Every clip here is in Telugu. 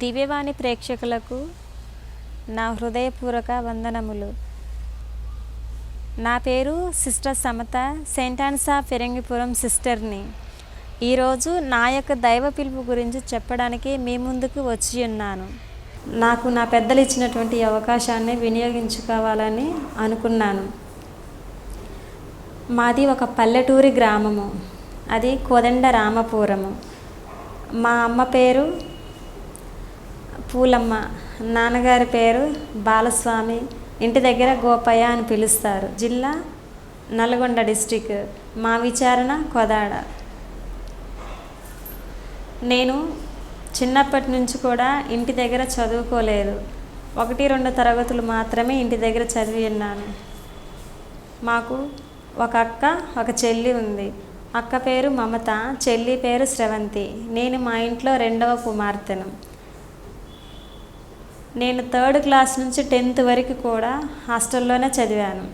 దివ్యవాణి ప్రేక్షకులకు నా హృదయపూర్వక వందనములు. నా పేరు సిస్టర్ సమత, సెయింట్ ఆన్సా ఫిరంగిపురం సిస్టర్ని. ఈరోజు నా యొక్క దైవ పిలుపు గురించి చెప్పడానికి మీ ముందుకు వచ్చి ఉన్నాను. నాకు నా పెద్దలు ఇచ్చినటువంటి అవకాశాన్ని వినియోగించుకోవాలని అనుకున్నాను. మాది ఒక పల్లెటూరి గ్రామము, అది కోదండ రామపురము. మా అమ్మ పేరు పూలమ్మ, నాన్నగారి పేరు బాలస్వామి, ఇంటి దగ్గర గోపయ్య అని పిలుస్తారు. జిల్లా నల్గొండ డిస్టిక్, మా విచారణ కోదాడ. నేను చిన్నప్పటి నుంచి కూడా ఇంటి దగ్గర చదువుకోలేదు. 1-2 తరగతులు మాత్రమే ఇంటి దగ్గర చదివి ఉన్నాను. మాకు ఒక అక్క, ఒక చెల్లి ఉంది. అక్క పేరు మమత, చెల్లి పేరు శ్రవంతి. నేను మా ఇంట్లో 2వ కుమార్తెను. నేను 3rd క్లాస్ నుంచి 10th వరకు కూడా హాస్టల్లోనే చదివాను.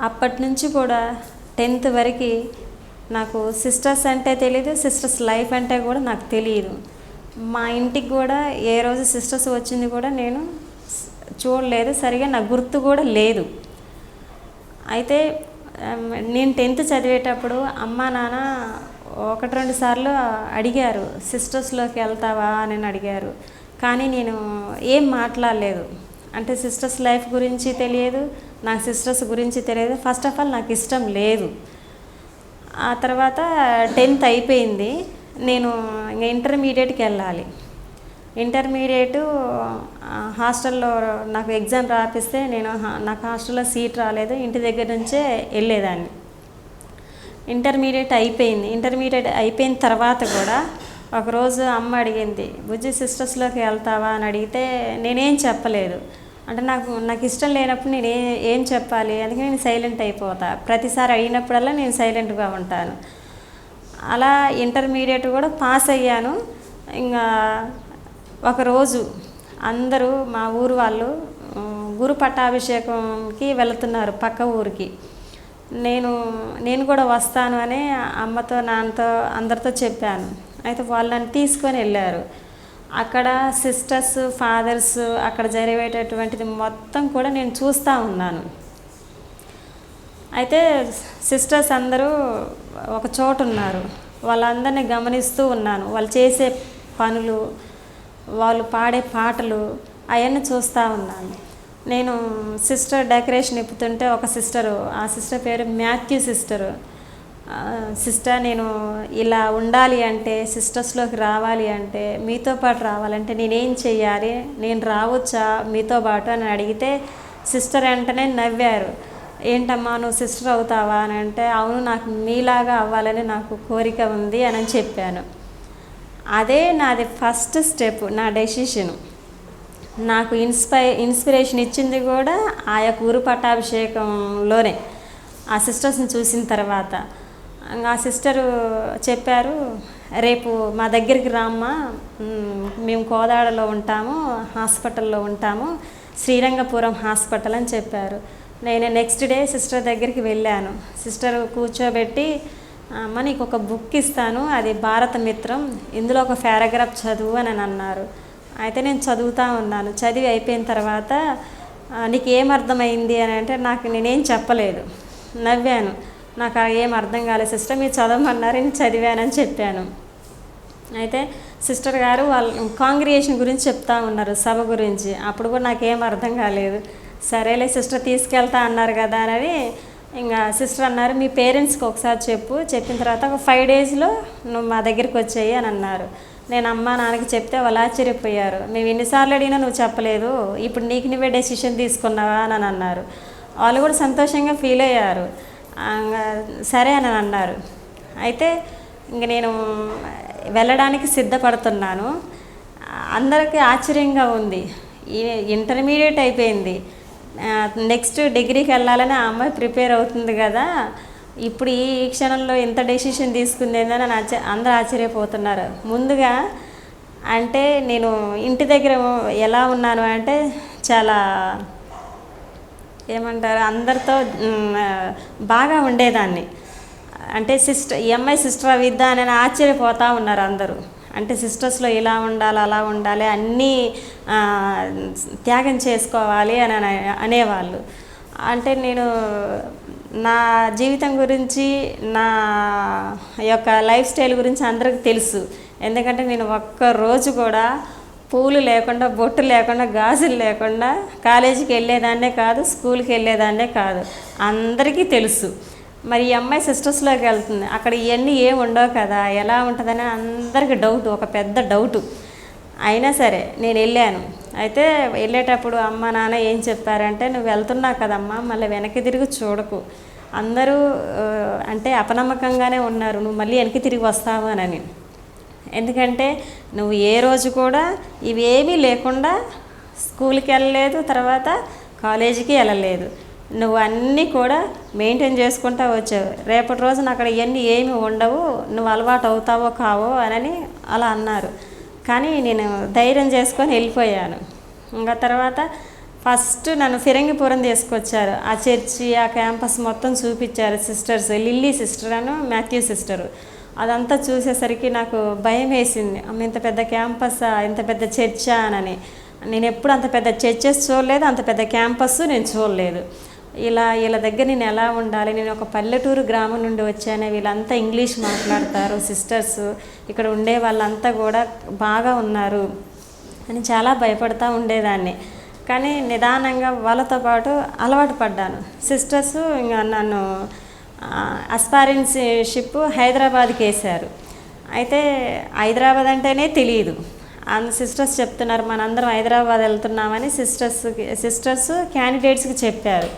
అప్పటి నుంచి కూడా 10th వరకు నాకు సిస్టర్స్ అంటే తెలీదు, సిస్టర్స్ లైఫ్ అంటే కూడా నాకు తెలియదు. మా ఇంటికి కూడా ఏ రోజు సిస్టర్స్ వచ్చింది కూడా నేను చూడలేదు, సరిగా నాకు గుర్తు కూడా లేదు. అయితే నేను 10th చదివేటప్పుడు అమ్మ నాన్న 1-2 సార్లు అడిగారు, సిస్టర్స్లోకి వెళ్తావా అని అడిగారు. కానీ నేను ఏం మాట్లాడలేదు. అంటే సిస్టర్స్ లైఫ్ గురించి తెలియదు, నాకు సిస్టర్స్ గురించి తెలియదు. ఫస్ట్ ఆఫ్ ఆల్ నాకు ఇష్టం లేదు. ఆ తర్వాత 10th అయిపోయింది. నేను ఇంకా ఇంటర్మీడియట్కి వెళ్ళాలి. ఇంటర్మీడియట్ హాస్టల్లో నాకు ఎగ్జామ్ రాపిస్తే నాకు హాస్టల్లో సీట్ రాలేదు, ఇంటి దగ్గర నుంచే వెళ్ళేదాన్ని. ఇంటర్మీడియట్ అయిపోయింది. ఇంటర్మీడియట్ అయిపోయిన తర్వాత కూడా ఒకరోజు అమ్మ అడిగింది, బుజ్జి సిస్టర్స్లోకి వెళ్తావా అని అడిగితే నేనేం చెప్పలేదు. అంటే నాకు ఇష్టం లేనప్పుడు నేను ఏం చెప్పాలి, అందుకే నేను సైలెంట్ అయిపోతా. ప్రతిసారి అడిగినప్పుడల్లా నేను సైలెంట్గా ఉంటాను. అలా ఇంటర్మీడియట్ కూడా పాస్ అయ్యాను. ఇంకా ఒకరోజు అందరూ మా ఊరు వాళ్ళు గురు పట్టాభిషేకంకి వెళుతున్నారు పక్క ఊరికి. నేను కూడా వస్తాను అని అమ్మతో నాన్నతో అందరితో చెప్పాను. అయితే వాళ్ళు నన్ను తీసుకొని వెళ్ళారు. అక్కడ సిస్టర్స్, ఫాదర్స్, అక్కడ జరిగేటటువంటిది మొత్తం కూడా నేను చూస్తూ ఉన్నాను. అయితే సిస్టర్స్ అందరూ ఒక చోటు ఉన్నారు. వాళ్ళందరినీ గమనిస్తూ ఉన్నాను. వాళ్ళు చేసే పనులు, వాళ్ళు పాడే పాటలు అవన్నీ చూస్తూ ఉన్నాను. నేను సిస్టర్ డెకరేషన్ ఇప్పుతుంటే ఒక సిస్టరు, ఆ సిస్టర్ పేరు మాథ్యూ సిస్టరు. సిస్టర్, నేను ఇలా ఉండాలి అంటే, సిస్టర్స్లోకి రావాలి అంటే, మీతో పాటు రావాలంటే నేనేం చెయ్యాలి, నేను రావచ్చా మీతో పాటు అని అడిగితే సిస్టర్ వెంటనే నవ్వారు. ఏంటమ్మా నువ్వు సిస్టర్ అవుతావా అని అంటే, అవును నాకు మీలాగా అవ్వాలని నాకు కోరిక ఉంది అని చెప్పాను. అదే నాది ఫస్ట్ స్టెప్, నా డెసిషను. నాకు ఇన్స్పిరేషన్ ఇచ్చింది కూడా ఆ యొక్క గురు పట్టాభిషేకంలోనే, ఆ సిస్టర్స్ని చూసిన తర్వాత. ఆ సిస్టరు చెప్పారు, రేపు మా దగ్గరికి రామ్మా, మేము కోదాడలో ఉంటాము, హాస్పిటల్లో ఉంటాము, శ్రీరంగపురం హాస్పిటల్ అని చెప్పారు. నేను నెక్స్ట్ డే సిస్టర్ దగ్గరికి వెళ్ళాను. సిస్టర్ కూర్చోబెట్టి, అమ్మ నీకు ఒక బుక్ ఇస్తాను, అది భారత మిత్రం, ఇందులో ఒక పారాగ్రాఫ్ చదువు అని అన్నారు. అయితే నేను చదువుతూ ఉన్నాను. చదివి అయిపోయిన తర్వాత నీకు ఏం అర్థమైంది అని అంటే నేనేం చెప్పలేదు, నవ్వాను. నాకు ఏం అర్థం కాలేదు సిస్టర్, మీరు చదవమన్నారు, నేను చదివానని చెప్పాను. అయితే సిస్టర్ గారు వాళ్ళు కాంగ్రిగేషన్ గురించి చెప్తా ఉన్నారు, సభ గురించి. అప్పుడు కూడా నాకేం అర్థం కాలేదు. సరేలే సిస్టర్ తీసుకెళ్తా అన్నారు కదా అని ఇంకా సిస్టర్ అన్నారు, మీ పేరెంట్స్కి ఒకసారి చెప్పిన తర్వాత ఒక 5 డేస్లో నువ్వు మా దగ్గరికి వచ్చేయి అని అన్నారు. నేను అమ్మ నాన్నకి చెప్తే వాళ్ళు ఆశ్చర్యపోయారు. మేము ఎన్నిసార్లు అడిగినా నువ్వు చెప్పలేదు, ఇప్పుడు నీకు నువ్వే డెసిషన్ తీసుకున్నావా అని అన్నారు. వాళ్ళు కూడా సంతోషంగా ఫీల్ అయ్యారు. సరే అని అన్నారు. అయితే ఇంక నేను వెళ్ళడానికి సిద్ధపడుతున్నాను. అందరికీ ఆశ్చర్యంగా ఉంది. ఇంటర్మీడియట్ అయిపోయింది, నెక్స్ట్ డిగ్రీకి వెళ్ళాలని ఆ అమ్మాయి ప్రిపేర్ అవుతుంది కదా, ఇప్పుడు ఈ క్షణంలో ఇంత డెసిషన్ తీసుకుందేందని అందరూ ఆశ్చర్యపోతున్నారు. ముందుగా అంటే నేను ఇంటి దగ్గర ఎలా ఉన్నాను అంటే చాలా ఏమంటారు, అందరితో బాగా ఉండేదాన్ని. అంటే ఈ అమ్మాయి సిస్టర్ అవిద్దా అని ఆశ్చర్యపోతూ ఉన్నారు అందరూ. అంటే సిస్టర్స్లో ఇలా ఉండాలి, అలా ఉండాలి, అన్నీ త్యాగం చేసుకోవాలి అని అనేవాళ్ళు. అంటే నేను నా జీవితం గురించి, నా యొక్క లైఫ్ స్టైల్ గురించి అందరికీ తెలుసు. ఎందుకంటే నేను ఒక్కరోజు కూడా పూలు లేకుండా, బొట్టు లేకుండా, గాజులు లేకుండా కాలేజీకి వెళ్ళేదాన్నే కాదు, స్కూల్కి వెళ్ళేదాన్నే కాదు. అందరికీ తెలుసు. మరి ఈ అమ్మాయి సిస్టర్స్లోకి వెళ్తుంది, అక్కడ ఇవన్నీ ఏమి ఉండవు కదా, ఎలా ఉంటుందని అందరికీ డౌట్, ఒక పెద్ద డౌటు. అయినా సరే నేను వెళ్ళాను. అయితే వెళ్ళేటప్పుడు అమ్మ నాన్న ఏం చెప్పారంటే, నువ్వు వెళ్తున్నావు కదమ్మా, మళ్ళీ వెనక్కి తిరిగి చూడకు, అందరూ అంటే అపనమ్మకంగానే ఉన్నారు, నువ్వు మళ్ళీ వెనక్కి తిరిగి వస్తావు అని. ఎందుకంటే నువ్వు ఏ రోజు కూడా ఇవేమీ లేకుండా స్కూల్కి వెళ్ళలేదు, తర్వాత కాలేజీకి వెళ్ళలేదు, నువ్వు అన్నీ కూడా మెయింటైన్ చేసుకుంటూ వచ్చావు. రేపటి రోజున అక్కడ ఇవన్నీ ఏమి ఉండవు, నువ్వు అలవాటు అవుతావో కావో అని అలా అన్నారు. కానీ నేను ధైర్యం చేసుకొని వెళ్ళిపోయాను. ఇంకా తర్వాత ఫస్ట్ నన్ను ఫిరంగిపురం తీసుకొచ్చారు. ఆ చర్చి, ఆ క్యాంపస్ మొత్తం చూపించారు సిస్టర్స్, లిల్లీ సిస్టర్ అను మాథ్యూ సిస్టరు. అదంతా చూసేసరికి నాకు భయం వేసింది. అమ్మ, ఇంత పెద్ద క్యాంపసా, ఇంత పెద్ద చర్చా అని. నేను ఎప్పుడు అంత పెద్ద చర్చెస్ చూడలేదు, అంత పెద్ద క్యాంపస్ నేను చూడలేదు. వీళ్ళ దగ్గర నేను ఎలా ఉండాలి, నేను ఒక పల్లెటూరు గ్రామం నుండి వచ్చాను, వీళ్ళంతా ఇంగ్లీష్ మాట్లాడతారు సిస్టర్స్, ఇక్కడ ఉండే వాళ్ళంతా కూడా బాగా ఉన్నారు అని చాలా భయపడుతూ ఉండేదాన్ని. కానీ నిదానంగా వాళ్ళతో పాటు అలవాటు పడ్డాను. సిస్టర్స్ ఇంకా నన్ను అస్పారెన్షిప్ హైదరాబాద్కి వేశారు. అయితే హైదరాబాద్ అంటేనే తెలియదు. సిస్టర్స్ చెప్తున్నారు మనందరం హైదరాబాద్ వెళ్తున్నామని సిస్టర్స్ క్యాండిడేట్స్కి చెప్పారు.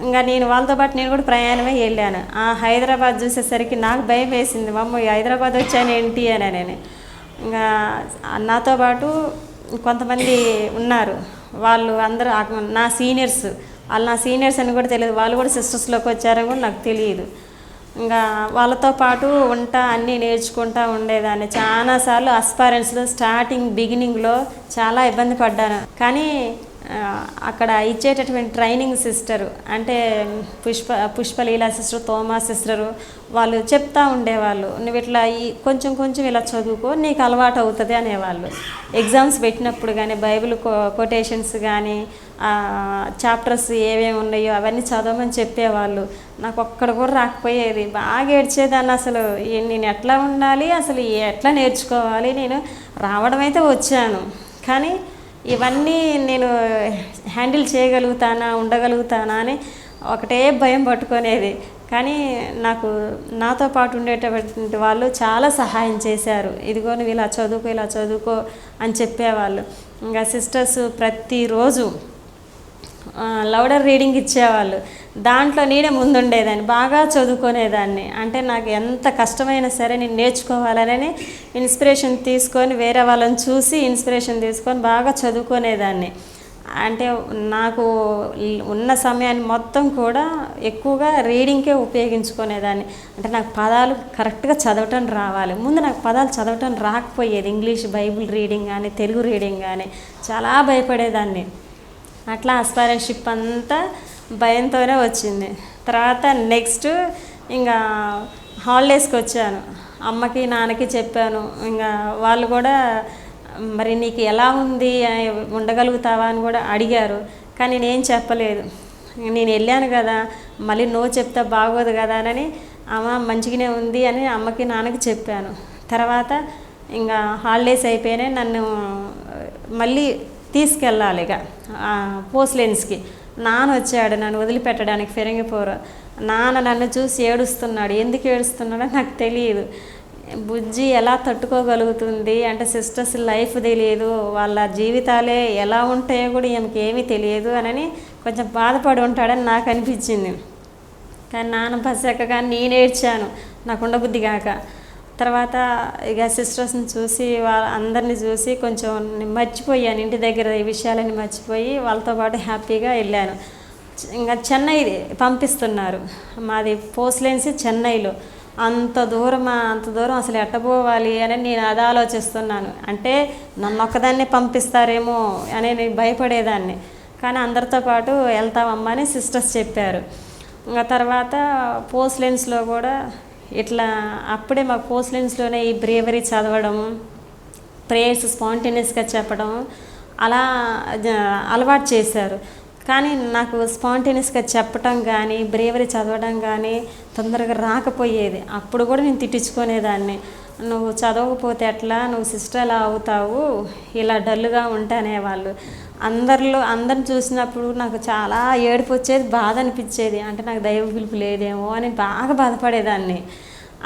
ఇంకా నేను వాళ్ళతో పాటు నేను కూడా ప్రయాణమే వెళ్ళాను. ఆ హైదరాబాద్ చూసేసరికి నాకు భయం వేసింది, మమ్మ హైదరాబాద్ వచ్చాను ఏంటి అని. ఇంకా నాతో పాటు కొంతమంది ఉన్నారు, వాళ్ళు అందరూ నా సీనియర్స్, వాళ్ళు నా సీనియర్స్ అని కూడా తెలియదు, వాళ్ళు కూడా సిస్టర్స్లోకి వచ్చారని కూడా నాకు తెలియదు. ఇంకా వాళ్ళతో పాటు అన్నీ నేర్చుకుంటూ ఉండేదాన్ని. చాలాసార్లు అస్పారెన్స్లో బిగినింగ్లో చాలా ఇబ్బంది పడ్డాను. కానీ అక్కడ ఇచ్చేటటువంటి ట్రైనింగ్ సిస్టరు అంటే పుష్పలీలా సిస్టర్, తోమా సిస్టరు, వాళ్ళు చెప్తూ ఉండేవాళ్ళు, నువ్వు ఇట్లా కొంచెం కొంచెం ఇలా చదువుకో, నీకు అలవాటు అవుతుంది అనేవాళ్ళు. ఎగ్జామ్స్ పెట్టినప్పుడు కానీ బైబిల్ కొటేషన్స్ కానీ చాప్టర్స్ ఏమేమి ఉన్నాయో అవన్నీ చదవమని చెప్పేవాళ్ళు. నాకు ఒక్కడ కూడా రాకపోయేది, బాగా ఏడ్చేదాన్ని. అసలు నేను ఎట్లా ఉండాలి, అసలు ఎట్లా నేర్చుకోవాలి, నేను రావడం అయితే వచ్చాను, కానీ ఇవన్నీ నేను హ్యాండిల్ చేయగలుగుతానా, ఉండగలుగుతానా అని ఒకటే భయం పట్టుకునేది. కానీ నాతో పాటు ఉండేటటువంటి వాళ్ళు చాలా సహాయం చేశారు. ఇదిగో నువ్వు ఇలా చదువుకో అని చెప్పేవాళ్ళు. ఇంకా సిస్టర్స్ ప్రతిరోజు లౌడర్ రీడింగ్ ఇచ్చేవాళ్ళు. దాంట్లో నేనే ముందుండేదాన్ని, బాగా చదువుకునేదాన్ని. అంటే నాకు ఎంత కష్టమైనా సరే నేను నేర్చుకోవాలని ఇన్స్పిరేషన్ తీసుకొని, వేరే వాళ్ళని చూసి ఇన్స్పిరేషన్ తీసుకొని బాగా చదువుకునేదాన్ని. అంటే నాకు ఉన్న సమయాన్ని మొత్తం కూడా ఎక్కువగా రీడింగ్కే ఉపయోగించుకునేదాన్ని. అంటే నాకు పదాలు కరెక్ట్గా చదవటం రావాలి. ముందు నాకు పదాలు చదవటం రాకపోయేది. ఇంగ్లీష్ బైబిల్ రీడింగ్ కానీ, తెలుగు రీడింగ్ కానీ చాలా భయపడేదాన్ని. అట్లా అస్పారెన్షిప్ అంతా భయంతోనే వచ్చింది. తర్వాత నెక్స్ట్ ఇంకా హాలిడేస్కి వచ్చాను. అమ్మకి నాన్నకి చెప్పాను. ఇంకా వాళ్ళు కూడా మరి నీకు ఎలా ఉంది, ఉండగలుగుతావా అని కూడా అడిగారు. కానీ నేనేం చెప్పలేదు. నేను వెళ్ళాను కదా, మళ్ళీ నో చెప్తే బాగోదు కదా అని, అమ్మ మంచిగానే ఉంది అని అమ్మకి నాన్నకి చెప్పాను. తర్వాత ఇంకా హాలిడేస్ అయిపోయినాయి, నన్ను మళ్ళీ తీసుకెళ్ళాలి ఇక పోస్ట్లెన్స్కి. నాన్న వచ్చాడు నన్ను వదిలిపెట్టడానికి ఫిరంగిపురం. నాన్న నన్ను చూసి ఏడుస్తున్నాడు. ఎందుకు ఏడుస్తున్నాడో నాకు తెలియదు. బుజ్జి ఎలా తట్టుకోగలుగుతుంది అంటే సిస్టర్స్ లైఫ్ తెలియదు, వాళ్ళ జీవితాలే ఎలా ఉంటాయో కూడా ఈమెకి ఏమీ తెలియదు అని కొంచెం బాధపడి ఉంటాడని నాకు అనిపించింది. కానీ నాన్న బస్ ఎక్కగా నేను ఏడ్చాను, నాకు ఉండబుద్ధి కాక. తర్వాత ఇక సిస్టర్స్ని చూసి అందరినీ చూసి కొంచెం మర్చిపోయాను, ఇంటి దగ్గర ఈ విషయాలన్నీ మర్చిపోయి వాళ్ళతో పాటు హ్యాపీగా వెళ్ళాను. ఇంకా చెన్నై పంపిస్తున్నారు, మాది పోస్ట్లెన్స్ చెన్నైలో. అంత దూరం అసలు ఎట్టపోవాలి అని నేను అది ఆలోచిస్తున్నాను. అంటే నన్ను ఒక్కదాన్నే పంపిస్తారేమో అని నేను భయపడేదాన్ని. కానీ అందరితో పాటు వెళ్తామమ్మా అని సిస్టర్స్ చెప్పారు. ఇంకా తర్వాత పోస్ట్ లెన్స్లో కూడా ఇట్లా అప్పుడే మాకు పోస్ట్ లెన్స్లోనే ఈ బ్రేవరీ చదవడం, ప్రేయర్స్ స్పాంటేనియస్గా చెప్పడం అలా అలవాటు చేశారు. కానీ నాకు స్పాంటేనియస్గా చెప్పటం కానీ బ్రేవరీ చదవడం కానీ తొందరగా రాకపోయేది. అప్పుడు కూడా నేను తిట్టించుకునేదాన్ని, నువ్వు చదవకపోతే ఎట్లా, నువ్వు సిస్టర్ ఎలా అవుతావు, ఇలా డల్గా ఉంటానేవాళ్ళు. అందరిని చూసినప్పుడు నాకు చాలా ఏడుపు వచ్చేది, బాధ అనిపించేది. అంటే నాకు దైవ పిలుపు లేదేమో అని బాగా బాధపడేదాన్ని.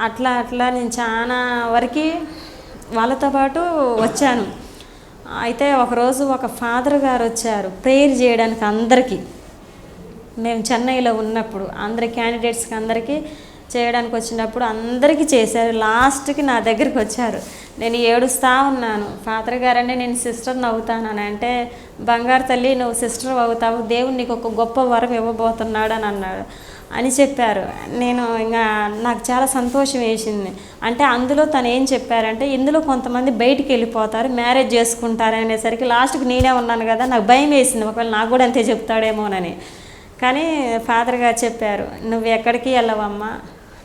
అట్లా నేను చాలా వరకు వాళ్ళతో పాటు వచ్చాను. అయితే ఒకరోజు ఒక ఫాదర్ గారు వచ్చారు ప్రేయర్ చేయడానికి అందరికీ. మేము చెన్నైలో ఉన్నప్పుడు అందరి క్యాండిడేట్స్కి అందరికీ చేయడానికి వచ్చినప్పుడు అందరికీ చేశారు. లాస్ట్కి నా దగ్గరికి వచ్చారు. నేను ఏడుస్తూ ఉన్నాను. ఫాదర్ గారంటే నేను సిస్టర్ని అవుతానని అంటే, బంగారు తల్లి నువ్వు సిస్టర్ అవుతావు, దేవుడు నీకు ఒక గొప్ప వరం ఇవ్వబోతున్నాడు అని అన్నాడు అని చెప్పారు. నేను ఇంకా నాకు చాలా సంతోషం వేసింది. అంటే అందులో తను ఏం చెప్పారంటే, ఇందులో కొంతమంది బయటికి వెళ్ళిపోతారు, మ్యారేజ్ చేసుకుంటారు అనేసరికి లాస్ట్కి నేనే ఉన్నాను కదా, నాకు భయం వేసింది, ఒకవేళ నాకు కూడా అంతే చెప్తాడేమోనని. కానీ ఫాదర్ గారు చెప్పారు, నువ్వు ఎక్కడికి వెళ్ళవమ్మా,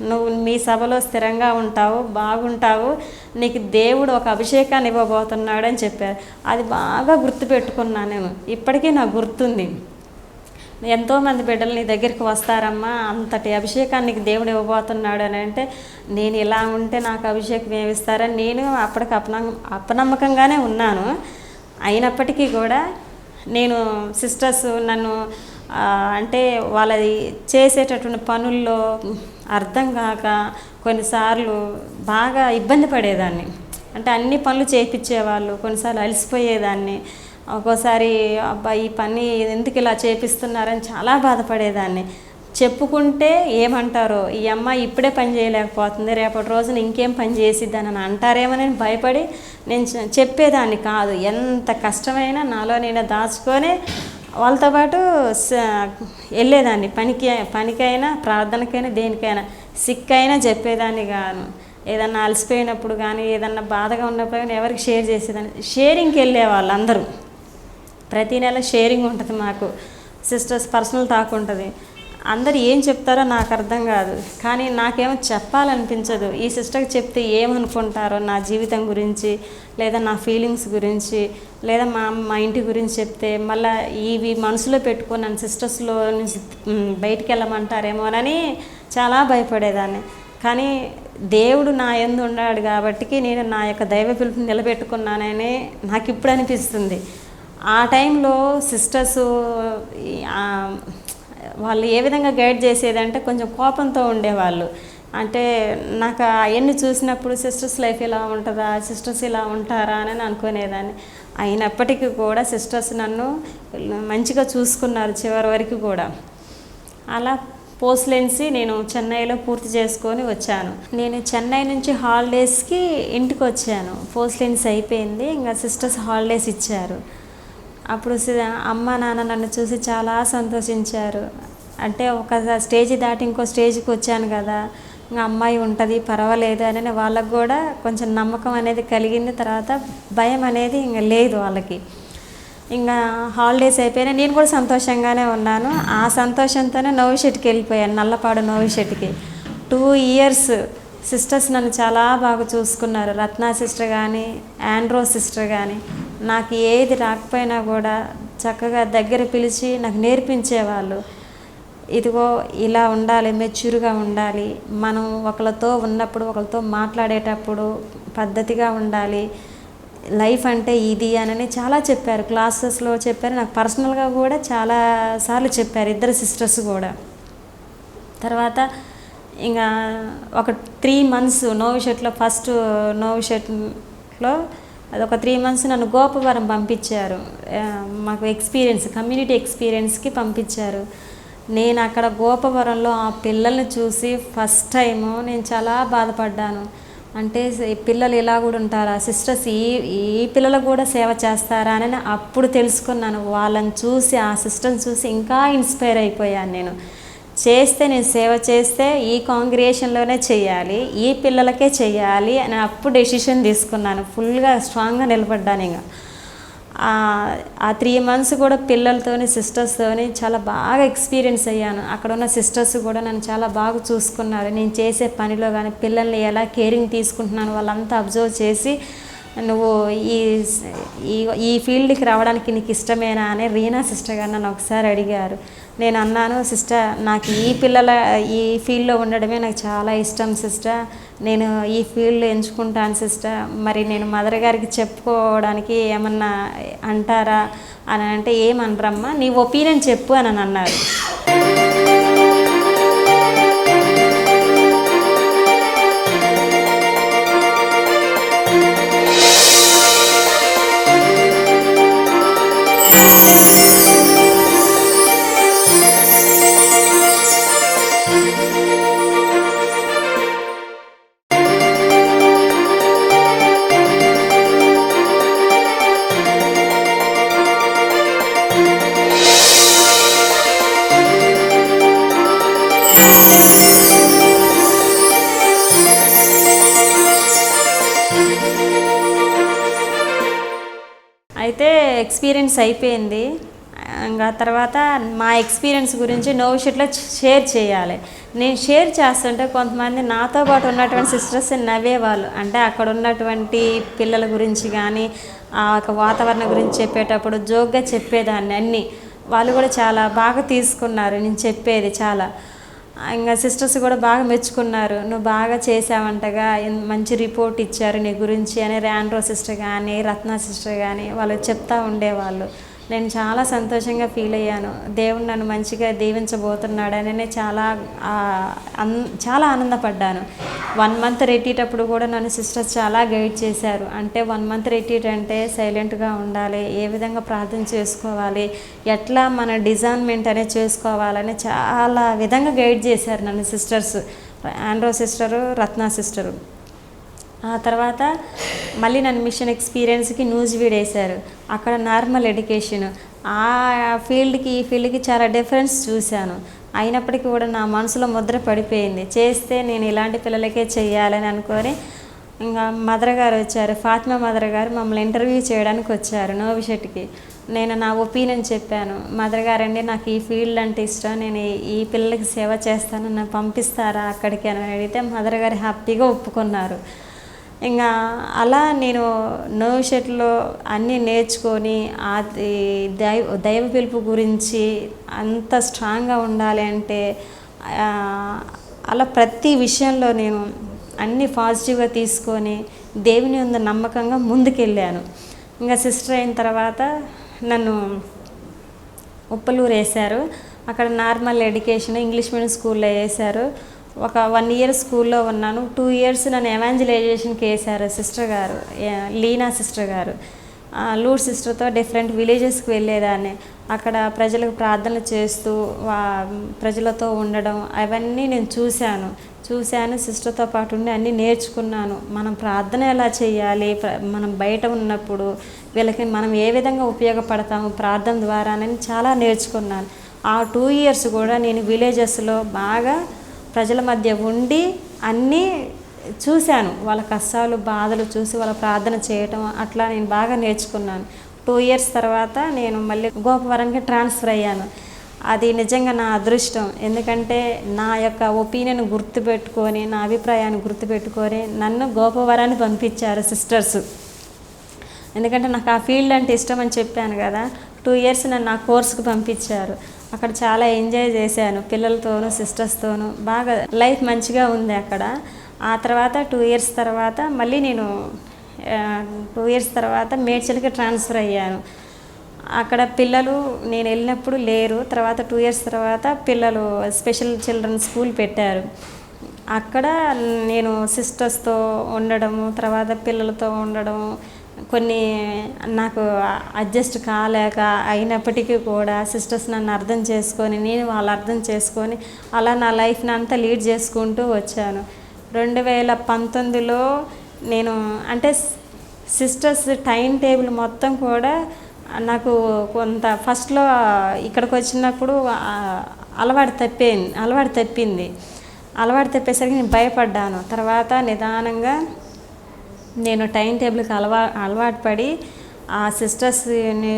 నువ్వు మీ సభలో స్థిరంగా ఉంటావు, బాగుంటావు, నీకు దేవుడు ఒక అభిషేకాన్ని ఇవ్వబోతున్నాడు అని చెప్పారు. అది బాగా గుర్తుపెట్టుకున్నాను నేను, ఇప్పటికీ నాకు గుర్తుంది. ఎంతోమంది బిడ్డలు నీ దగ్గరికి వస్తారమ్మా, అంతటి అభిషేకానికి దేవుడు ఇవ్వబోతున్నాడు అని అంటే, నేను ఇలా ఉంటే నాకు అభిషేకం ఏమిస్తారని నేను అప్పటికి అపనమ్మకంగానే ఉన్నాను. అయినప్పటికీ కూడా నేను సిస్టర్స్ నన్ను అంటే వాళ్ళది చేసేటటువంటి పనుల్లో అర్థం కాక కొన్నిసార్లు బాగా ఇబ్బంది పడేదాన్ని. అంటే అన్ని పనులు చేయించేవాళ్ళు, కొన్నిసార్లు అలసిపోయేదాన్ని. ఒక్కోసారి అబ్బా ఈ పని ఎందుకు ఇలా చేపిస్తున్నారని చాలా బాధపడేదాన్ని. చెప్పుకుంటే ఏమంటారో, ఈ అమ్మాయి ఇప్పుడే పని చేయలేకపోతుంది, రేపటి రోజున ఇంకేం పని చేసిద్దని అంటారేమోనని భయపడి నేను చెప్పేదాన్ని కాదు. ఎంత కష్టమైనా నాలో నేను దాచుకొని వాళ్ళతో పాటు వెళ్ళేదాన్ని. పనికైనా ప్రార్థనకైనా దేనికైనా, సిక్ అయినా చెప్పేదాన్ని కాను. ఏదన్నా అలసిపోయినప్పుడు కానీ ఏదన్నా బాధగా ఉన్నప్పుడు కానీ ఎవరికి షేర్ చేసేదాన్ని. షేరింగ్కి వెళ్ళేవాళ్ళు అందరూ. ప్రతి నెల షేరింగ్ ఉంటుంది మాకు, సిస్టర్స్ పర్సనల్ టాక్ ఉంటుంది. అందరు ఏం చెప్తారో నాకు అర్థం కాదు, కానీ నాకేమో చెప్పాలనిపించదు. ఈ సిస్టర్కి చెప్తే ఏమనుకుంటారో నా జీవితం గురించి, లేదా నా ఫీలింగ్స్ గురించి, లేదా మా ఇంటి గురించి చెప్తే మళ్ళీ ఇవి మనసులో పెట్టుకొని నన్ను సిస్టర్స్లో నుంచి బయటికి వెళ్ళమంటారేమోనని చాలా భయపడేదాన్ని. కానీ దేవుడు నా యందు ఉన్నాడు కాబట్టి నేను నా యొక్క దైవ పిలుపుని నిలబెట్టుకున్నానని నాకు ఇప్పుడు అనిపిస్తుంది. ఆ టైంలో సిస్టర్స్ వాళ్ళు ఏ విధంగా గైడ్ చేసేదంటే కొంచెం కోపంతో ఉండేవాళ్ళు. అంటే నాకు అవన్నీ చూసినప్పుడు సిస్టర్స్ లైఫ్ ఇలా ఉంటుందా, సిస్టర్స్ ఇలా ఉంటారా అని అనుకునేదాన్ని. అయినప్పటికీ కూడా సిస్టర్స్ నన్ను మంచిగా చూసుకున్నారు చివరి వరకు కూడా. అలా పోస్ట్ లెన్సీ నేను చెన్నైలో పూర్తి చేసుకొని వచ్చాను. నేను చెన్నై నుంచి హాలిడేస్కి ఇంటికి వచ్చాను. పోస్ట్ లెన్సీ అయిపోయింది, ఇంకా సిస్టర్స్ హాలిడేస్ ఇచ్చారు. అప్పుడు అమ్మ నాన్న నన్ను చూసి చాలా సంతోషించారు. అంటే ఒక స్టేజ్ దాటి ఇంకో స్టేజ్కి వచ్చాను కదా, ఇంకా అమ్మాయి ఉంటుంది పర్వాలేదు అని వాళ్ళకు కూడా కొంచెం నమ్మకం అనేది కలిగింది. తర్వాత భయం అనేది ఇంకా లేదు వాళ్ళకి. ఇంకా హాలిడేస్ అయిపోయినా నేను కూడా సంతోషంగానే ఉన్నాను. ఆ సంతోషంతోనే నోవిషెట్కి వెళ్ళిపోయాను, నల్లపాడు నోవిషెట్కి. 2 years సిస్టర్స్ నన్ను చాలా బాగా చూసుకున్నారు. రత్నా సిస్టర్ కానీ, ఆండ్రో సిస్టర్ కానీ, నాకు ఏది రాకపోయినా కూడా చక్కగా దగ్గర పిలిచి నాకు నేర్పించేవాళ్ళు. ఇదిగో ఇలా ఉండాలి, మెచ్యూర్గా ఉండాలి, మనం ఒకరితో ఉన్నప్పుడు ఒకరితో మాట్లాడేటప్పుడు పద్ధతిగా ఉండాలి, లైఫ్ అంటే ఇది అని చాలా చెప్పారు. క్లాసెస్లో చెప్పారు, నాకు పర్సనల్గా కూడా చాలాసార్లు చెప్పారు ఇద్దరు సిస్టర్స్ కూడా. తర్వాత ఇంకా ఒక 3 months నోవిషెట్లో, ఫస్ట్ నోవిషెట్లో అదొక 3 months నన్ను గోపవరం పంపించారు. మాకు కమ్యూనిటీ ఎక్స్పీరియన్స్కి పంపించారు. నేను అక్కడ గోపవరంలో ఆ పిల్లల్ని చూసి ఫస్ట్ టైము నేను చాలా బాధపడ్డాను. అంటే పిల్లలు ఇలా కూడా ఉంటారా, సిస్టర్స్ ఈ పిల్లలకు కూడా సేవ చేస్తారా అని అప్పుడు తెలుసుకున్నాను. వాళ్ళని చూసి, ఆ సిస్టర్ని చూసి ఇంకా ఇన్స్పైర్ అయిపోయాను. నేను సేవ చేస్తే ఈ కాంగ్రిగేషన్లోనే చేయాలి, ఈ పిల్లలకే చేయాలి అని అప్పుడు డెసిషన్ తీసుకున్నాను. ఫుల్గా స్ట్రాంగ్గా నిలబడ్డాను. ఇంకా ఆ 3 months కూడా పిల్లలతోని సిస్టర్స్తోని చాలా బాగా ఎక్స్పీరియన్స్ అయ్యాను. అక్కడ ఉన్న సిస్టర్స్ కూడా నన్ను చాలా బాగా చూసుకున్నారు. నేను చేసే పనిలో కానీ పిల్లల్ని ఎలా కేరింగ్ తీసుకుంటున్నాను వాళ్ళంతా అబ్జర్వ్ చేసి, నువ్వు ఈ ఈ ఈ ఫీల్డ్కి రావడానికి నీకు ఇష్టమేనా అని రీనా సిస్టర్ గారు నన్ను ఒకసారి అడిగారు. నేను అన్నాను, సిస్టర్ నాకు ఈ ఫీల్డ్లో ఉండడమే నాకు చాలా ఇష్టం సిస్టర్, నేను ఈ ఫీల్డ్ ఎంచుకుంటాను సిస్టర్, మరి నేను మదర్ గారికి చెప్పుకోవడానికి ఏమన్నా అంటారా అని అంటే, ఏమనరమ్మా, నీ ఒపీనియన్ చెప్పు అని అన్నారు. అయితే ఎక్స్పీరియన్స్ అయిపోయింది. ఇంకా తర్వాత మా ఎక్స్పీరియన్స్ గురించి నోవిషెట్లో షేర్ చేయాలి. నేను షేర్ చేస్తుంటే కొంతమంది నాతో పాటు ఉన్నటువంటి సిస్టర్స్ నవ్వేవాళ్ళు. అంటే అక్కడ ఉన్నటువంటి పిల్లల గురించి కానీ ఆ ఒక వాతావరణం గురించి చెప్పేటప్పుడు జోక్గా చెప్పేదాన్ని అన్నీ. వాళ్ళు కూడా చాలా బాగా తీసుకున్నారు నేను చెప్పేది చాలా. ఇంకా సిస్టర్స్ కూడా బాగా మెచ్చుకున్నారు, నువ్వు బాగా చేసావంటగా, మంచి రిపోర్ట్ ఇచ్చారు నీ గురించి అని ఆండ్రో సిస్టర్ కానీ రత్న సిస్టర్ కానీ వాళ్ళు చెప్తూ ఉండేవాళ్ళు. నేను చాలా సంతోషంగా ఫీల్ అయ్యాను. దేవుడు నన్ను మంచిగా దీవించబోతున్నాడని నేను చాలా ఆనందపడ్డాను. 1 month రెట్రీట్ అప్పుడు కూడా నన్ను సిస్టర్స్ చాలా గైడ్ చేశారు. అంటే 1 month రెట్రీట్ అంటే సైలెంట్గా ఉండాలి, ఏ విధంగా ప్రార్థన చేసుకోవాలి, ఎట్లా మన డిజైన్మెంట్ అనేది చేసుకోవాలని చాలా విధంగా గైడ్ చేశారు నన్ను సిస్టర్స్, ఆండ్రో సిస్టరు రత్న సిస్టరు. ఆ తర్వాత మళ్ళీ నన్ను మిషన్ ఎక్స్పీరియన్స్కి నూజివీడు వేశారు. అక్కడ నార్మల్ ఎడ్యుకేషన్, ఆ ఫీల్డ్కి ఈ ఫీల్డ్కి చాలా డిఫరెన్స్ చూశాను. అయినప్పటికీ కూడా నా మనసులో ముద్ర పడిపోయింది, చేస్తే నేను ఇలాంటి పిల్లలకే చెయ్యాలని అనుకొని ఇంకా మదర్ గారు వచ్చారు, ఫాతిమా మదర్ గారు మమ్మల్ని ఇంటర్వ్యూ చేయడానికి వచ్చారు నోవిషెట్కి. నేను నా ఒపీనియన్ చెప్పాను. మదర్ గారండి నాకు ఈ ఫీల్డ్ అంటే ఇష్టం, నేను ఈ పిల్లలకి సేవ చేస్తాను, నన్ను పంపిస్తారా అక్కడికి అని అడిగితే మదర్ గారు హ్యాపీగా ఒప్పుకున్నారు. ఇంకా అలా నేను నోవిషెట్లో అన్నీ నేర్చుకొని దైవ పిలుపు గురించి అంత స్ట్రాంగ్గా ఉండాలి అంటే అలా ప్రతి విషయంలో నేను అన్నీ పాజిటివ్గా తీసుకొని దేవుని మీద నమ్మకంగా ముందుకెళ్ళాను. ఇంకా సిస్టర్ అయిన తర్వాత నన్ను ఉప్పలూరు వేశారు. అక్కడ నార్మల్ ఎడ్యుకేషన్ ఇంగ్లీష్ మీడియం స్కూల్లో వేశారు. ఒక 1 year స్కూల్లో ఉన్నాను. 2 years నన్ను ఎవాంజలైజేషన్కి వేశారు సిస్టర్ గారు, లీనా సిస్టర్ గారు. లూడ్ సిస్టర్తో డిఫరెంట్ విలేజెస్కి వెళ్ళేదాన్ని. అక్కడ ప్రజలకు ప్రార్థనలు చేస్తూ ప్రజలతో ఉండడం అవన్నీ నేను చూశాను. సిస్టర్తో పాటు ఉండి అన్నీ నేర్చుకున్నాను. మనం ప్రార్థన ఎలా చేయాలి, మనం బయట ఉన్నప్పుడు వీళ్ళకి మనం ఏ విధంగా ఉపయోగపడతాము ప్రార్థన ద్వారానని చాలా నేర్చుకున్నాను. ఆ 2 years కూడా నేను విలేజెస్లో బాగా ప్రజల మధ్య ఉండి అన్నీ చూశాను. వాళ్ళ కష్టాలు బాధలు చూసి వాళ్ళ ప్రార్థన చేయటం అట్లా నేను బాగా నేర్చుకున్నాను. 2 years తర్వాత నేను మళ్ళీ గోపవరానికి ట్రాన్స్ఫర్ అయ్యాను. అది నిజంగా నా అదృష్టం. ఎందుకంటే నా యొక్క ఒపీనియన్ గుర్తుపెట్టుకొని నా అభిప్రాయాన్ని గుర్తుపెట్టుకొని నన్ను గోపవరాన్ని పంపించారు సిస్టర్స్. ఎందుకంటే నాకు ఆ ఫీల్డ్ అంటే ఇష్టం అని చెప్పాను కదా. 2 years నన్ను ఆ కోర్సుకు పంపించారు. అక్కడ చాలా ఎంజాయ్ చేశాను పిల్లలతోనూ సిస్టర్స్తోనూ, బాగా లైఫ్ మంచిగా ఉంది అక్కడ. ఆ తర్వాత 2 years తర్వాత మళ్ళీ నేను 2 years తర్వాత మేడ్చల్కి ట్రాన్స్ఫర్ అయ్యాను. అక్కడ పిల్లలు నేను వెళ్ళినప్పుడు లేరు. తర్వాత 2 years తర్వాత పిల్లలు స్పెషల్ చిల్డ్రన్ స్కూల్ పెట్టారు. అక్కడ నేను సిస్టర్స్తో ఉండడము, తర్వాత పిల్లలతో ఉండడము, కొన్ని నాకు అడ్జస్ట్ కాలేక అయినప్పటికీ కూడా సిస్టర్స్ నన్ను అర్థం చేసుకొని నేను వాళ్ళు అర్థం చేసుకొని అలా నా లైఫ్ని అంతా లీడ్ చేసుకుంటూ వచ్చాను. 2019లో నేను అంటే సిస్టర్స్ టైం టేబుల్ మొత్తం కూడా నాకు కొంత ఫస్ట్లో ఇక్కడికి వచ్చినప్పుడు అలవాటు తప్పింది. అలవాటు తప్పేసరికి నేను భయపడ్డాను. తర్వాత నిదానంగా నేను టైం టేబుల్కి అలవాటు పడి ఆ సిస్టర్స్ని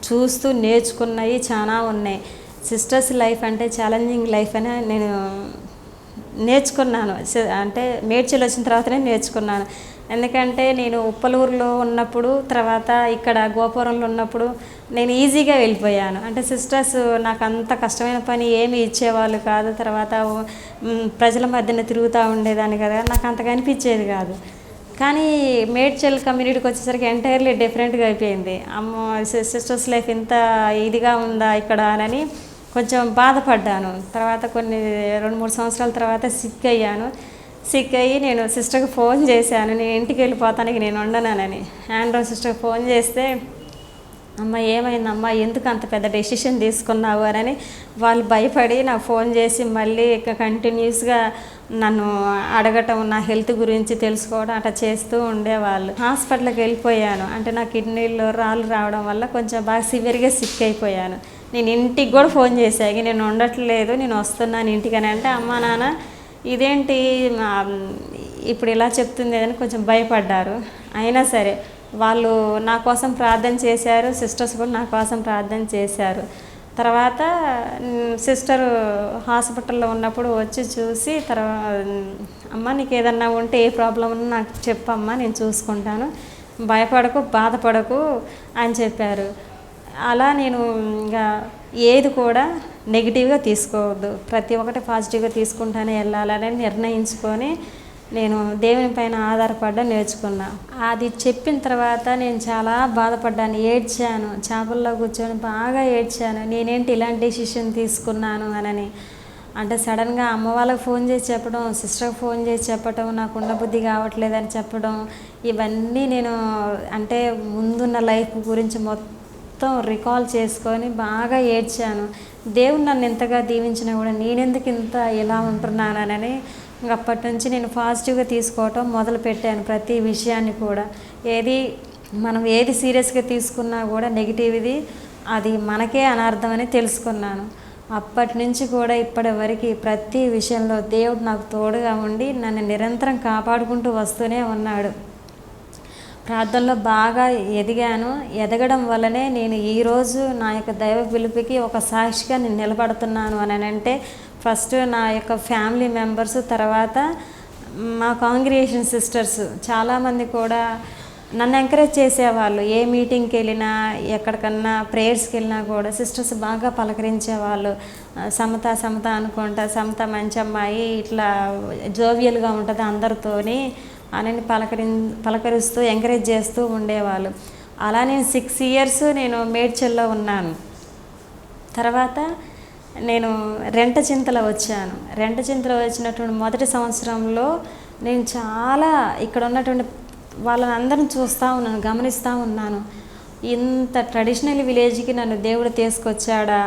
చూస్తూ నేర్చుకున్నవి చాలా ఉన్నాయి. సిస్టర్స్ లైఫ్ అంటే ఛాలెంజింగ్ లైఫ్ అని నేను నేర్చుకున్నాను. అంటే మేడ్చల్ వచ్చిన తర్వాతనే నేర్చుకున్నాను. ఎందుకంటే నేను ఉప్పలూరులో ఉన్నప్పుడు, తర్వాత ఇక్కడ గోపురంలో ఉన్నప్పుడు నేను ఈజీగా వెళ్ళిపోయాను. అంటే సిస్టర్స్ నాకు అంత కష్టమైన పని ఏమి ఇచ్చేవాళ్ళు కాదు. తర్వాత ప్రజల మధ్యన తిరుగుతూ ఉండేదాన్ని కదా, నాకు అంతగా అనిపించేది కాదు. కానీ మేడ్చల్ కమ్యూనిటీకి వచ్చేసరికి ఎంటైర్లీ డిఫరెంట్గా అయిపోయింది. అమ్మో, సిస్టర్స్ లైఫ్ ఇంత ఇదిగా ఉందా ఇక్కడ అని కొంచెం బాధపడ్డాను. తర్వాత 2-3 సంవత్సరాల తర్వాత సిక్ అయ్యి నేను సిస్టర్కి ఫోన్ చేశాను. నేను ఇంటికి వెళ్ళిపోతానికి నేను ఉండనానని. ఆండ్రో సిస్టర్కి ఫోన్ చేస్తే, అమ్మ ఏమైందమ్మా, ఎందుకు అంత పెద్ద డెసిషన్ తీసుకున్నావు అని వాళ్ళు భయపడి నాకు ఫోన్ చేసి మళ్ళీ కంటిన్యూస్గా నన్ను అడగటం, నా హెల్త్ గురించి తెలుసుకోవడం అట్లా చేస్తూ ఉండేవాళ్ళు. హాస్పిటల్కి వెళ్ళిపోయాను. అంటే నా కిడ్నీలో రాళ్ళు రావడం వల్ల కొంచెం బాగా సివియర్గా సిక్ అయిపోయాను. నేను ఇంటికి కూడా ఫోన్ చేశాను, నేను ఉండట్లేదు, నేను వస్తున్నాను ఇంటికి అని. అంటే అమ్మ నాన్న ఇదేంటి ఇప్పుడు ఇలా చెప్తుంది అని కొంచెం భయపడ్డారు. అయినా సరే వాళ్ళు నా కోసం ప్రార్థన చేశారు. సిస్టర్స్ కూడా నా కోసం ప్రార్థన చేశారు. తర్వాత సిస్టర్ హాస్పిటల్లో ఉన్నప్పుడు వచ్చి చూసి, అమ్మ నీకు ఏదన్నా ఉంటే ఏ ప్రాబ్లం ఉన్నా నాకు చెప్పమ్మా, నేను చూసుకుంటాను, భయపడకు, బాధపడకు అని చెప్పారు. అలా నేను ఇంకా ఏది కూడా నెగిటివ్గా తీసుకోవద్దు, ప్రతి ఒక్కటి పాజిటివ్గా తీసుకుంటానే వెళ్ళాలని నిర్ణయించుకొని నేను దేవుని పైన ఆధారపడడం నేర్చుకున్నా. అది చెప్పిన తర్వాత నేను చాలా బాధపడ్డాను, ఏడ్చాను, చేపల్లో కూర్చొని బాగా ఏడ్చాను. నేనేంటి ఇలాంటి డెసిషన్ తీసుకున్నాను అని. అంటే సడన్గా అమ్మ వాళ్ళకి ఫోన్ చేసి చెప్పడం, సిస్టర్కి ఫోన్ చేసి చెప్పడం, నాకు ఉండబుద్ధి కావట్లేదని చెప్పడం, ఇవన్నీ నేను అంటే ముందున్న లైఫ్ గురించి మొత్తం రికాల్ చేసుకొని బాగా ఏడ్చాను. దేవుడు నన్ను ఎంతగా దీవించినా కూడా నేనెందుకు ఇంత ఇలా ఉంటున్నానని అప్పటి నుంచి నేను పాజిటివ్గా తీసుకోవటం మొదలుపెట్టాను. ప్రతి విషయాన్ని కూడా మనం ఏది సీరియస్గా తీసుకున్నా కూడా నెగిటివ్ది అది మనకే అనర్థం అని తెలుసుకున్నాను. అప్పటి నుంచి కూడా ఇప్పటి వరకు ప్రతి విషయంలో దేవుడు నాకు తోడుగా ఉండి నన్ను నిరంతరం కాపాడుకుంటూ వస్తూనే ఉన్నాడు. ప్రార్థనలో బాగా ఎదిగాను. ఎదగడం వల్లనే నేను ఈరోజు నా యొక్క దైవ పిలుపుకి ఒక సాక్షిగా నేను నిలబడుతున్నాను అని అంటే, ఫస్ట్ నా యొక్క ఫ్యామిలీ మెంబర్స్, తర్వాత మా కాంగ్రిగేషన్ సిస్టర్స్ చాలామంది కూడా నన్ను ఎంకరేజ్ చేసేవాళ్ళు. ఏ మీటింగ్కి వెళ్ళినా, ఎక్కడికన్నా ప్రేయర్స్కి వెళ్ళినా కూడా సిస్టర్స్ బాగా పలకరించేవాళ్ళు. సమత అనుకుంటా, సమత మంచి అమ్మాయి, ఇట్లా జోవియల్గా ఉంటుంది అందరితోని అని పలకరిస్తూ ఎంకరేజ్ చేస్తూ ఉండేవాళ్ళు. అలా నేను 6 years నేను మేడ్చల్లో ఉన్నాను. తర్వాత నేను రెంటచింతల వచ్చాను. రెంటచింతల వచ్చినటువంటి మొదటి సంవత్సరంలో నేను చాలా ఇక్కడ ఉన్నటువంటి వాళ్ళని అందరిని చూస్తూ ఉన్నాను, గమనిస్తూ ఉన్నాను. ఇంత ట్రెడిషనల్ విలేజ్కి నన్ను దేవుడు తీసుకొచ్చాడా,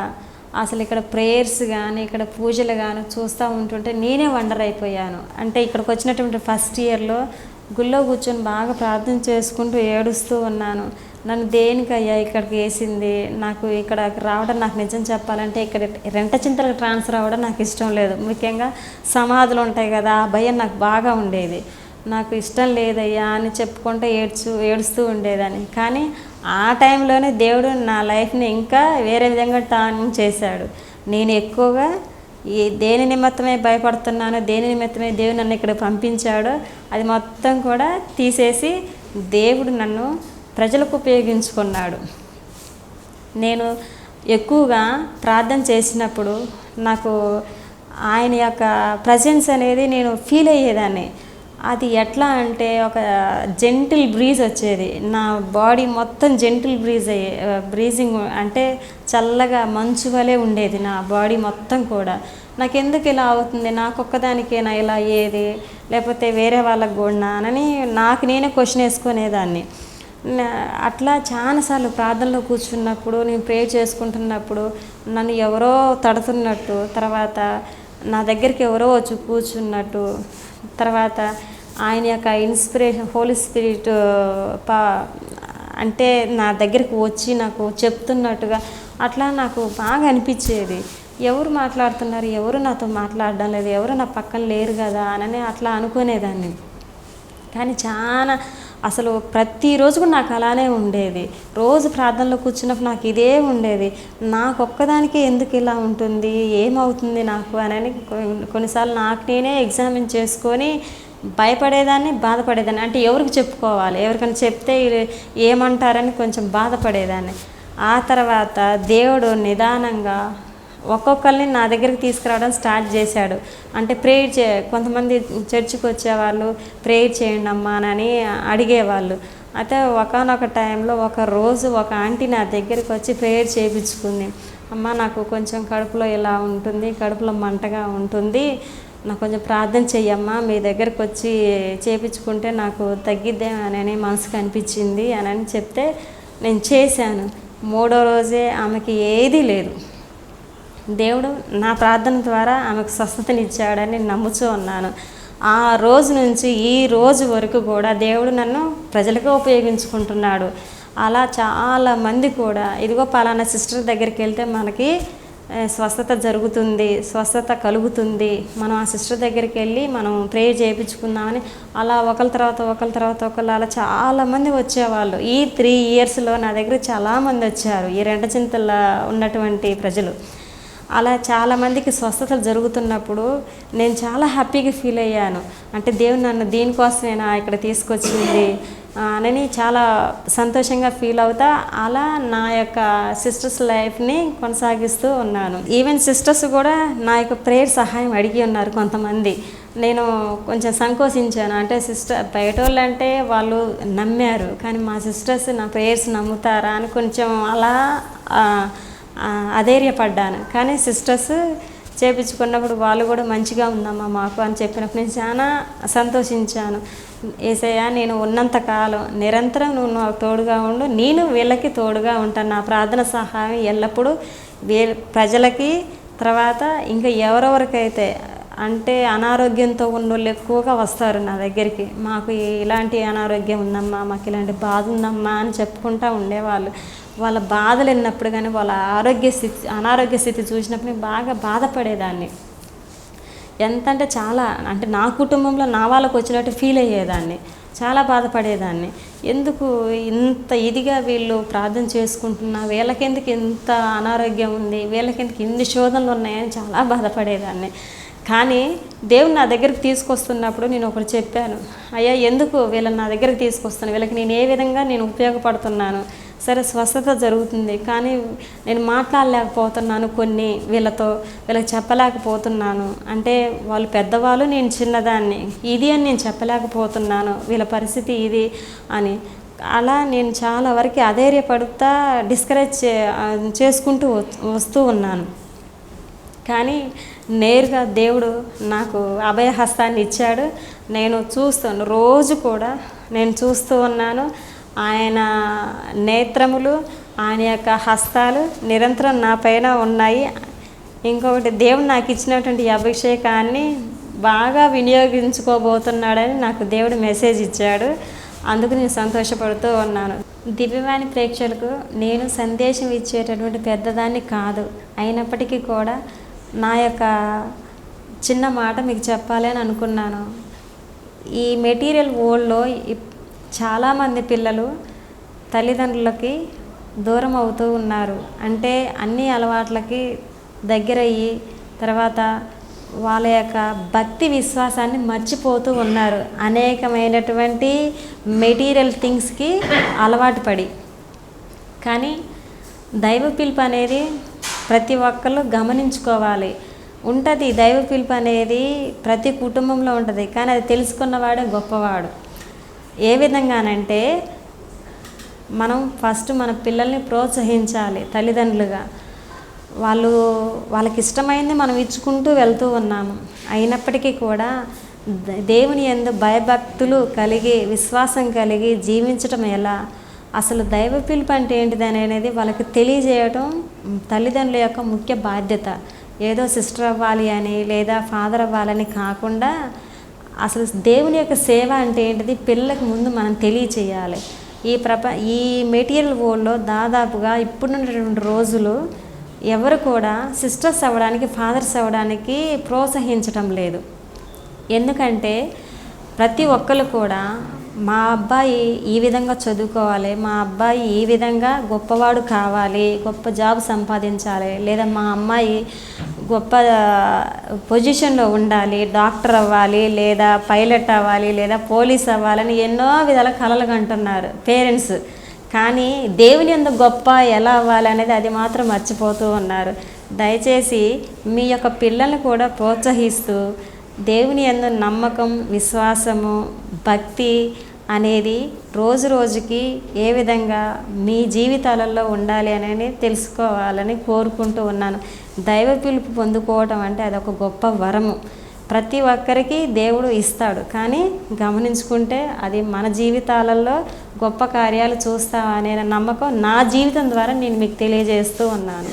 అసలు ఇక్కడ ప్రేయర్స్ కానీ, ఇక్కడ పూజలు కానీ చూస్తూ ఉంటుంటే నేనే వండర్ అయిపోయాను. అంటే ఇక్కడికి వచ్చినటువంటి ఫస్ట్ ఇయర్లో గుళ్ళో కూర్చొని బాగా ప్రార్థన చేసుకుంటూ ఏడుస్తూ ఉన్నాను. నన్ను దేనికయ్యా ఇక్కడికి వేసింది, నాకు ఇక్కడ రావడం, నాకు నిజం చెప్పాలంటే ఇక్కడ రెంటచింతలకు ట్రాన్స్ఫర్ అవ్వడం నాకు ఇష్టం లేదు. ముఖ్యంగా సమాధులు ఉంటాయి కదా, ఆ భయం నాకు బాగా ఉండేది. నాకు ఇష్టం లేదయ్యా అని చెప్పుకుంటూ ఏడుస్తూ ఉండేదాన్ని. కానీ ఆ టైంలోనే దేవుడు నా లైఫ్ని ఇంకా వేరే విధంగా టర్న్ చేశాడు. నేను ఎక్కువగా దేని నిమిత్తమే భయపడుతున్నానో, దేని నిమిత్తమే దేవుడు నన్ను ఇక్కడ పంపించాడో అది మొత్తం కూడా తీసేసి దేవుడు నన్ను ప్రజలకు ఉపయోగించుకున్నాడు. నేను ఎక్కువగా ప్రార్థన చేసినప్పుడు నాకు ఆయన యొక్క ప్రజెన్స్ అనేది నేను ఫీల్ అయ్యేదాన్ని. అది ఎట్లా అంటే ఒక జెంటిల్ బ్రీజ్ వచ్చేది, నా బాడీ మొత్తం జెంటిల్ బ్రీజింగ్ అంటే చల్లగా మంచు వలె ఉండేది నా బాడీ మొత్తం కూడా. నాకెందుకు ఇలా అవుతుంది, నాకొక్కదానికేనా ఇలా అయ్యేది, లేకపోతే వేరే వాళ్ళకు కూడా అని నాకు నేనే క్వశ్చన్ వేసుకునేదాన్ని. అట్లా చాలాసార్లు ప్రార్థనలో కూర్చున్నప్పుడు, నేను ప్రేయర్ చేసుకుంటున్నప్పుడు నన్ను ఎవరో తడుతున్నట్టు, తర్వాత నా దగ్గరికి ఎవరో వచ్చి కూర్చున్నట్టు, తర్వాత ఆయన యొక్క ఇన్స్పిరేషన్ హోలీ స్పిరిట్ అంటే నా దగ్గరికి వచ్చి నాకు చెప్తున్నట్టుగా అట్లా నాకు బాగా అనిపించేది. ఎవరు మాట్లాడుతున్నారు, ఎవరు నాతో మాట్లాడడం లేదు, ఎవరు నా పక్కన లేరు కదా అని అట్లా అనుకునేదాన్ని. కానీ చాలా అసలు ప్రతిరోజు కూడా నాకు అలానే ఉండేది. రోజు ప్రార్థనలో కూర్చున్నప్పుడు నాకు ఇదే ఉండేది. నాకు ఒక్కదానికే ఎందుకు ఇలా ఉంటుంది, ఏమవుతుంది నాకు అని కొన్నిసార్లు నాకు నేనే ఎగ్జామిన్ చేసుకొని భయపడేదాన్ని, బాధపడేదాన్ని. అంటే ఎవరికి చెప్పుకోవాలి, ఎవరికైనా చెప్తే ఏమంటారని కొంచెం బాధపడేదాన్ని. ఆ తర్వాత దేవుడు నిదానంగా ఒక్కొక్కరిని నా దగ్గరికి తీసుకురావడం స్టార్ట్ చేశాడు. అంటే ప్రేయర్ కొంతమంది చర్చికి వచ్చేవాళ్ళు, ప్రేయర్ చేయండి అమ్మా అని అడిగేవాళ్ళు. అయితే ఒకానొక టైంలో ఒక రోజు ఒక ఆంటీ నా దగ్గరికి వచ్చి ప్రేయర్ చేయించుకుంది. అమ్మ, నాకు కొంచెం కడుపులో ఇలా ఉంటుంది, కడుపులో మంటగా ఉంటుంది, నాకు కొంచెం ప్రార్థన చెయ్యమ్మా, మీ దగ్గరికి వచ్చి చేయించుకుంటే నాకు తగ్గిద్దే అని మనసుకు అనిపించింది అని చెప్తే నేను చేశాను. 3వ రోజే ఆమెకి ఏదీ లేదు. దేవుడు నా ప్రార్థన ద్వారా ఆమెకు స్వస్థతనిచ్చాడని నమ్ముతూ ఉన్నాను. ఆ రోజు నుంచి ఈ రోజు వరకు కూడా దేవుడు నన్ను ప్రజలుగా ఉపయోగించుకుంటున్నాడు. అలా చాలామంది కూడా ఇదిగో పలానా సిస్టర్ దగ్గరికి వెళ్తే మనకి స్వస్థత జరుగుతుంది, స్వస్థత కలుగుతుంది, మనం ఆ సిస్టర్ దగ్గరికి వెళ్ళి మనం ప్రేయర్ చేయించుకుందామని అలా ఒకరి తర్వాత ఒకరు అలా చాలామంది వచ్చేవాళ్ళు. ఈ 3 ఇయర్స్లో నా దగ్గర చాలామంది వచ్చారు, ఈ రెంటచింతల ఉన్నటువంటి ప్రజలు. అలా చాలామందికి స్వస్థతలు జరుగుతున్నప్పుడు నేను చాలా హ్యాపీగా ఫీల్ అయ్యాను. అంటే దేవుడు నన్ను దీనికోసమేనా ఇక్కడ తీసుకొచ్చింది అని చాలా సంతోషంగా ఫీల్ అవుతా అలా నా యొక్క సిస్టర్స్ లైఫ్ని కొనసాగిస్తూ ఉన్నాను. ఈవెన్ సిస్టర్స్ కూడా నా యొక్క ప్రేయర్ సహాయం అడిగి ఉన్నారు కొంతమంది. నేను కొంచెం సంకోచించాను. అంటే సిస్టర్ బయట వాళ్ళు అంటే వాళ్ళు నమ్మారు, కానీ మా సిస్టర్స్ నా ప్రేయర్స్ నమ్ముతారా అని కొంచెం అలా అధైర్యపడ్డాను. కానీ సిస్టర్స్ చేయించుకున్నప్పుడు వాళ్ళు కూడా మంచిగా ఉందమ్మా మాకు అని చెప్పినప్పుడు నేను చాలా సంతోషించాను. యేసయ్యా, నేను ఉన్నంతకాలం నిరంతరం నువ్వు నాకు తోడుగా ఉండు, నేను వీళ్ళకి తోడుగా ఉంటాను. నా ప్రార్థన సహాయం ఎల్లప్పుడూ ప్రజలకి, తర్వాత ఇంకా ఎవరెవరికైతే అంటే అనారోగ్యంతో ఉన్న వాళ్ళు ఎక్కువగా వస్తారు నా దగ్గరికి. మాకు ఇలాంటి అనారోగ్యం ఉందమ్మా, మాకు ఇలాంటి బాధ ఉందమ్మా అని చెప్పుకుంటూ ఉండేవాళ్ళు. వాళ్ళ బాధలు విన్నప్పుడు కానీ వాళ్ళ అనారోగ్య స్థితి చూసినప్పుడు నేను బాగా బాధపడేదాన్ని. ఎంత అంటే చాలా, అంటే నా కుటుంబంలో నా వాళ్ళకు వచ్చినట్టు ఫీల్ అయ్యేదాన్ని, చాలా బాధపడేదాన్ని. ఎందుకు ఇంత ఇదిగా వీళ్ళు ప్రార్థన చేసుకుంటున్నా, వీళ్ళకెందుకు ఇంత అనారోగ్యం ఉంది, వీళ్ళకెందుకు ఇన్ని శోధనలు ఉన్నాయని చాలా బాధపడేదాన్ని. కానీ దేవుడు నా దగ్గరికి తీసుకొస్తున్నప్పుడు నేను ఒకటి చెప్పాను, అయ్యా ఎందుకు వీళ్ళని నా దగ్గరికి తీసుకొస్తాను, వీళ్ళకి నేను ఏ విధంగా నేను ఉపయోగపడుతున్నాను, సరే స్వస్థత జరుగుతుంది, కానీ నేను మాట్లాడలేకపోతున్నాను, వీళ్ళకి చెప్పలేకపోతున్నాను. అంటే వాళ్ళు పెద్దవాళ్ళు, నేను చిన్నదాన్ని, ఇది అని నేను చెప్పలేకపోతున్నాను, వీళ్ళ పరిస్థితి ఇది అని. అలా నేను చాలా వరకు అధైర్యపడుతా డిస్కరేజ్ చేసుకుంటూ వస్తూ ఉన్నాను. కానీ నేరుగా దేవుడు నాకు అభయహస్తాన్ని ఇచ్చాడు. నేను చూస్తాను, రోజు కూడా నేను చూస్తూ ఉన్నాను. ఆయన నేత్రములు, ఆయన యొక్క హస్తాలు నిరంతరం నా పైన ఉన్నాయి. ఇంకొకటి, దేవుడు నాకు ఇచ్చినటువంటి అభిషేకాన్ని బాగా వినియోగించుకోబోతున్నాడని నాకు దేవుడు మెసేజ్ ఇచ్చాడు. అందుకు నేను సంతోషపడుతూ ఉన్నాను. దివ్యవాణి ప్రేక్షకులకు నేను సందేశం ఇచ్చేటటువంటి పెద్దదాన్ని కాదు, అయినప్పటికీ కూడా నా యొక్క చిన్న మాట మీకు చెప్పాలి అని అనుకున్నాను. ఈ మెటీరియల్ వరల్డ్లో చాలామంది పిల్లలు తల్లిదండ్రులకి దూరం అవుతూ ఉన్నారు. అంటే అన్ని అలవాట్లకి దగ్గరయ్యి తర్వాత వాళ్ళ యొక్క భక్తి విశ్వాసాన్ని మర్చిపోతూ ఉన్నారు. అనేకమైనటువంటి మెటీరియల్ థింగ్స్కి అలవాటు పడి. కానీ దైవ పిలుపు అనేది ప్రతి ఒక్కళ్ళు గమనించుకోవాలి. ఉంటుంది దైవ పిలుపు అనేది ప్రతి కుటుంబంలో ఉంటుంది, కానీ అది తెలుసుకున్నవాడే గొప్పవాడు. ఏ విధంగానంటే మనం ఫస్ట్ మన పిల్లల్ని ప్రోత్సహించాలి తల్లిదండ్రులుగా. వాళ్ళకి ఇష్టమైంది మనం ఇచ్చుకుంటూ వెళ్తూ ఉన్నాము. అయినప్పటికీ కూడా దేవుని యందు భయభక్తులు కలిగి విశ్వాసం కలిగి జీవించటం ఎలా, అసలు దైవ పిలుపు అంటే ఏంటిది అనేది వాళ్ళకి తెలియజేయటం తల్లిదండ్రుల యొక్క ముఖ్య బాధ్యత. ఏదో సిస్టర్ అవ్వాలి అని లేదా ఫాదర్ అవ్వాలని కాకుండా అసలు దేవుని యొక్క సేవ అంటే ఏంటిది పిల్లలకు ముందు మనం తెలియచేయాలి. ఈ మెటీరియల్ వరల్డ్లో దాదాపుగా ఇప్పుడున్నటువంటి రోజులు ఎవరు కూడా సిస్టర్స్ అవ్వడానికి ఫాదర్స్ అవ్వడానికి ప్రోత్సహించటం లేదు. ఎందుకంటే ప్రతి ఒక్కరు కూడా మా అబ్బాయి ఈ విధంగా చదువుకోవాలి, మా అబ్బాయి ఈ విధంగా గొప్పవాడు కావాలి, గొప్ప జాబ్ సంపాదించాలి, లేదా మా అమ్మాయి గొప్ప పొజిషన్లో ఉండాలి, డాక్టర్ అవ్వాలి, లేదా పైలట్ అవ్వాలి, లేదా పోలీస్ అవ్వాలని ఎన్నో విధాల కలలు కంటున్నారు పేరెంట్స్. కానీ దేవుని యందు గొప్ప ఎలా అవ్వాలి అనేది అది మాత్రం మర్చిపోతూ ఉన్నారు. దయచేసి మీ యొక్క పిల్లల్ని కూడా ప్రోత్సహిస్తూ దేవుని యందు నమ్మకం, విశ్వాసము, భక్తి అనేది రోజు రోజుకి ఏ విధంగా మీ జీవితాలలో ఉండాలి అనేది తెలుసుకోవాలని కోరుకుంటూ ఉన్నాను. దైవ పిలుపు పొందుకోవటం అంటే అదొక గొప్ప వరము. ప్రతి ఒక్కరికి దేవుడు ఇస్తాడు, కానీ గమనించుకుంటే అది మన జీవితాలలో గొప్ప కార్యాలు చూస్తామనే నమ్మకం నా జీవితం ద్వారా నేను మీకు తెలియజేస్తూ ఉన్నాను.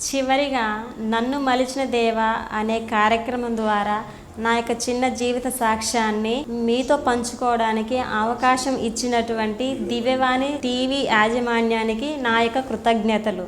చివరిగా నన్ను మలిచిన దేవా అనే కార్యక్రమం ద్వారా నా యొక్క చిన్న జీవిత సాక్ష్యాన్ని మీతో పంచుకోవడానికి అవకాశం ఇచ్చినటువంటి దివ్యవాణి టీవీ యాజమాన్యానికి నా యొక్క కృతజ్ఞతలు.